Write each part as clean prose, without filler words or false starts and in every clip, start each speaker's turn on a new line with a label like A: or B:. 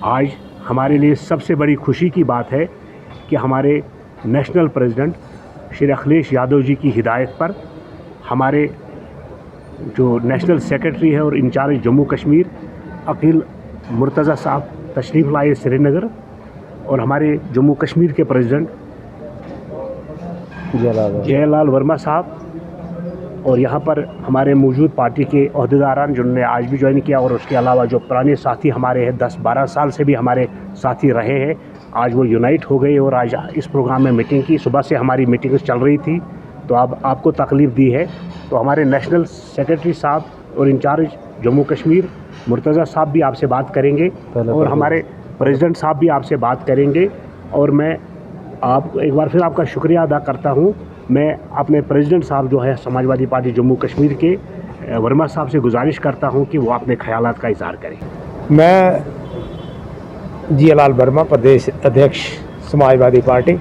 A: आज हमारे लिए सबसे बड़ी खुशी की बात है कि हमारे नेशनल प्रेसिडेंट श्री अखिलेश यादव जी की हिदायत पर हमारे जो नेशनल सेक्रेटरी है और इंचार्ज जम्मू कश्मीर अकील मुर्तज़ा साहब तशरीफ़ लाए श्रीनगर, और हमारे जम्मू कश्मीर के प्रेसिडेंट जयलाल वर्मा साहब, और यहाँ पर हमारे मौजूद पार्टी के अहदेदारान जिन्होंने आज भी ज्वाइन किया, और उसके अलावा जो पुराने साथी हमारे हैं 10-12 साल से भी हमारे साथी रहे हैं, आज वो यूनाइट हो गए और आज इस प्रोग्राम में मीटिंग की। सुबह से हमारी मीटिंग चल रही थी तो अब आपको तकलीफ़ दी है, तो हमारे नेशनल सेक्रेटरी साहब और इंचार्ज जम्मू कश्मीर मुर्तज़ा साहब भी आपसे बात करेंगे और हमारे प्रेसिडेंट साहब भी आपसे बात करेंगे। और मैं आप एक बार फिर आपका शुक्रिया अदा करता हूँ। मैं अपने प्रेसिडेंट साहब जो है समाजवादी पार्टी जम्मू कश्मीर के वर्मा साहब से गुजारिश करता हूँ कि वो अपने ख्यालात का इज़हार करें।
B: मैं जयलाल वर्मा, प्रदेश अध्यक्ष समाजवादी पार्टी,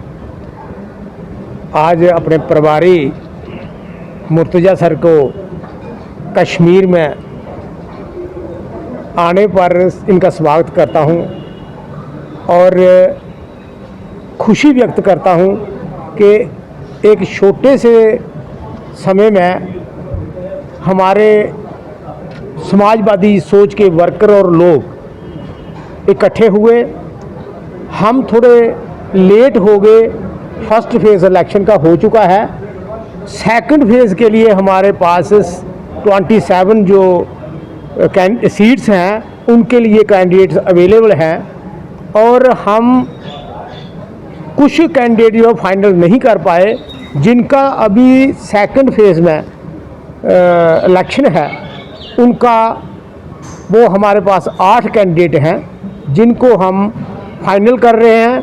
B: आज अपने प्रभारी मुर्तज़ा सर को कश्मीर में आने पर इनका स्वागत करता हूं और खुशी व्यक्त करता हूं कि एक छोटे से समय में हमारे समाजवादी सोच के वर्कर और लोग इकट्ठे हुए। हम थोड़े लेट हो गए, फर्स्ट फेज़ इलेक्शन का हो चुका है। सेकंड फेज़ के लिए हमारे पास 27 जो सीट्स हैं उनके लिए कैंडिडेट्स अवेलेबल हैं, और हम कुछ कैंडिडेट जो फाइनल नहीं कर पाए, जिनका अभी सेकंड फेज़ में इलेक्शन है, उनका वो हमारे पास 8 कैंडिडेट हैं जिनको हम फाइनल कर रहे हैं।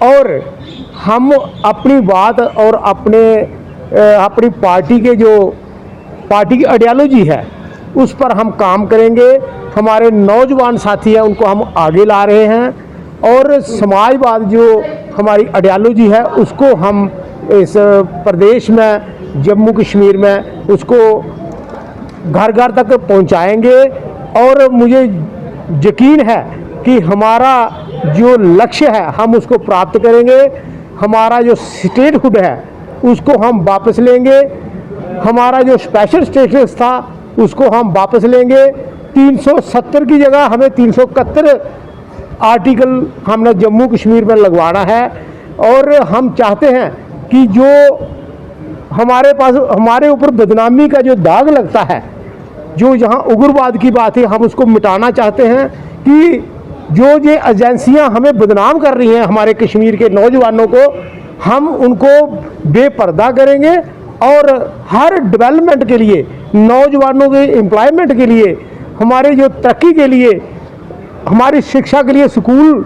B: और हम अपनी बात और अपनी पार्टी के जो पार्टी की आइडियोलॉजी है उस पर हम काम करेंगे। हमारे नौजवान साथी हैं उनको हम आगे ला रहे हैं, और समाजवाद जो हमारी आइडियोलॉजी है उसको हम इस प्रदेश में जम्मू कश्मीर में उसको घर घर तक पहुंचाएंगे। और मुझे यकीन है कि हमारा जो लक्ष्य है हम उसको प्राप्त करेंगे। हमारा जो स्टेटहुड है उसको हम वापस लेंगे, हमारा जो स्पेशल स्टेटस था उसको हम वापस लेंगे। 370 की जगह हमें 371 आर्टिकल हमने जम्मू कश्मीर में लगवाना है। और हम चाहते हैं कि जो हमारे ऊपर बदनामी का जो दाग लगता है, जो यहाँ उग्रवाद की बात है, हम उसको मिटाना चाहते हैं कि जो ये एजेंसियाँ हमें बदनाम कर रही हैं हमारे कश्मीर के नौजवानों को, हम उनको बेपर्दा करेंगे। और हर डेवलपमेंट के लिए, नौजवानों के एम्प्लॉयमेंट के लिए, हमारे जो तरक्की के लिए, हमारी शिक्षा के लिए स्कूल,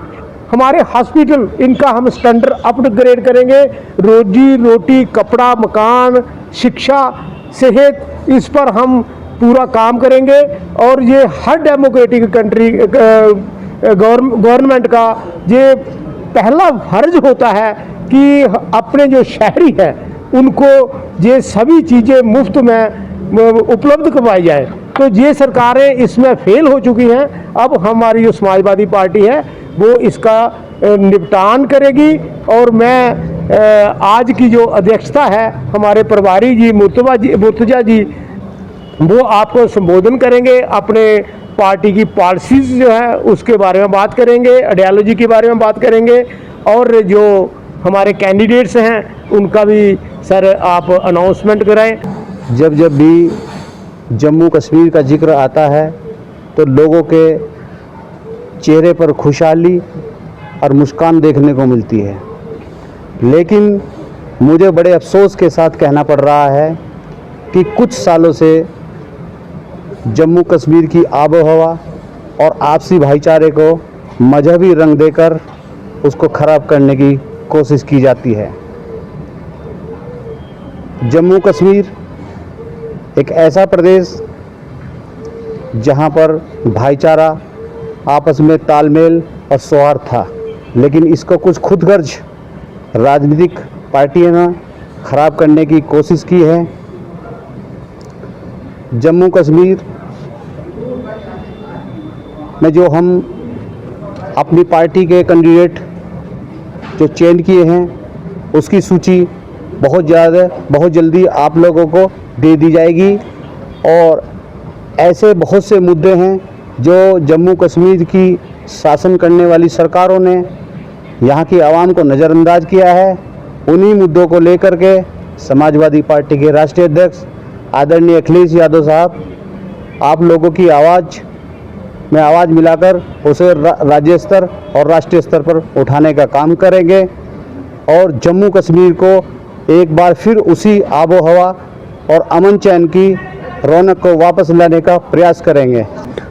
B: हमारे हॉस्पिटल, इनका हम स्टैंडर्ड अपग्रेड करेंगे। रोजी रोटी, कपड़ा, मकान, शिक्षा, सेहत, इस पर हम पूरा काम करेंगे। और ये हर डेमोक्रेटिक कंट्री गवर्नमेंट का ये पहला फर्ज होता है कि अपने जो शहरी हैं उनको ये सभी चीज़ें मुफ्त में उपलब्ध करवाई जाए। तो ये सरकारें इसमें फेल हो चुकी हैं। अब हमारी जो समाजवादी पार्टी है वो इसका निपटान करेगी। और मैं आज की जो अध्यक्षता है हमारे प्रभारी जी मुर्तज़ा जी वो आपको संबोधन करेंगे, अपने पार्टी की पॉलिसीज़ जो है उसके बारे में बात करेंगे, आइडियोलॉजी के बारे में बात करेंगे, और जो हमारे कैंडिडेट्स हैं उनका भी सर आप अनाउंसमेंट कराएं।
C: जब भी जम्मू कश्मीर का जिक्र आता है तो लोगों के चेहरे पर खुशहाली और मुस्कान देखने को मिलती है, लेकिन मुझे बड़े अफसोस के साथ कहना पड़ रहा है कि कुछ सालों से जम्मू कश्मीर की आबोहवा और आपसी भाईचारे को मजहबी रंग देकर उसको ख़राब करने की कोशिश की जाती है। जम्मू कश्मीर एक ऐसा प्रदेश जहां पर भाईचारा, आपस में तालमेल और सौहार्द था, लेकिन इसको कुछ खुदगर्ज राजनीतिक पार्टियों ने ख़राब करने की कोशिश की है। जम्मू कश्मीर में जो हम अपनी पार्टी के कैंडिडेट जो चयन किए हैं उसकी सूची बहुत जल्दी आप लोगों को दे दी जाएगी। और ऐसे बहुत से मुद्दे हैं जो जम्मू कश्मीर की शासन करने वाली सरकारों ने यहाँ की आवाम को नज़रअंदाज किया है। उन्हीं मुद्दों को लेकर के समाजवादी पार्टी के राष्ट्रीय अध्यक्ष आदरणीय अखिलेश यादव साहब आप लोगों की आवाज़ में आवाज़ मिलाकर उसे राज्य स्तर और राष्ट्रीय स्तर पर उठाने का काम करेंगे और जम्मू कश्मीर को एक बार फिर उसी आबो हवा और अमन चैन की रौनक को वापस लाने का प्रयास करेंगे।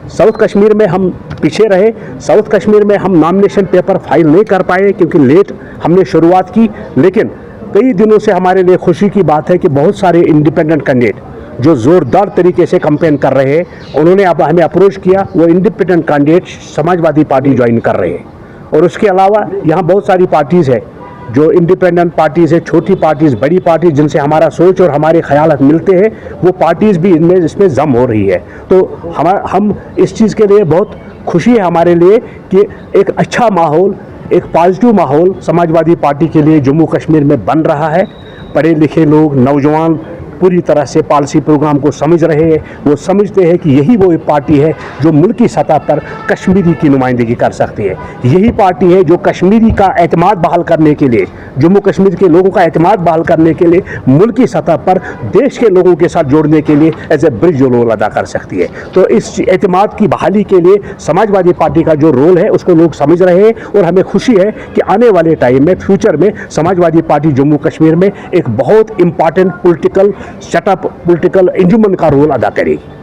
A: साउथ कश्मीर में हम पीछे रहे, साउथ कश्मीर में हम नॉमिनेशन पेपर फाइल नहीं कर पाए क्योंकि लेट हमने शुरुआत की, लेकिन कई दिनों से हमारे लिए खुशी की बात है कि बहुत सारे इंडिपेंडेंट कैंडिडेट जो ज़ोरदार तरीके से कैंपेन कर रहे हैं, उन्होंने अब हमें अप्रोच किया, वो independent candidate Samajwadi party join कर रहे हैं। और उसके अलावा यहाँ बहुत सारी पार्टीज़ है जो इंडिपेंडेंट पार्टीज़ है, छोटी पार्टीज़, बड़ी पार्टीज़, जिनसे हमारा सोच और हमारे ख्यालात मिलते हैं, वो पार्टीज़ भी इसमें जम हो रही है। तो हम इस चीज़ के लिए बहुत खुशी है हमारे लिए कि एक अच्छा माहौल, एक पॉजिटिव माहौल समाजवादी पार्टी के लिए जम्मू कश्मीर में बन रहा है। पढ़े लिखे लोग, नौजवान पूरी तरह से पॉलिसी प्रोग्राम को समझ रहे हैं। वो समझते हैं कि यही वो पार्टी है जो मुल्की सतह पर कश्मीरी की नुमाइंदगी कर सकती है। यही पार्टी है जो कश्मीरी का एतमाद बहाल करने के लिए, जम्मू कश्मीर के लोगों का एतमाद बहाल करने के लिए, मुल्की सतह पर देश के लोगों के साथ जोड़ने के लिए एज ए ब्रिज रोल अदा कर सकती है। तो इस एतमाद की बहाली के लिए समाजवादी पार्टी का जो रोल है उसको लोग समझ रहे हैं और हमें खुशी है कि आने वाले टाइम में, फ्यूचर में समाजवादी पार्टी जम्मू कश्मीर में एक बहुत इंपॉर्टेंट पॉलिटिकल सेटअप, पॉलिटिकल इंजुमन का रोल अदा करेगी।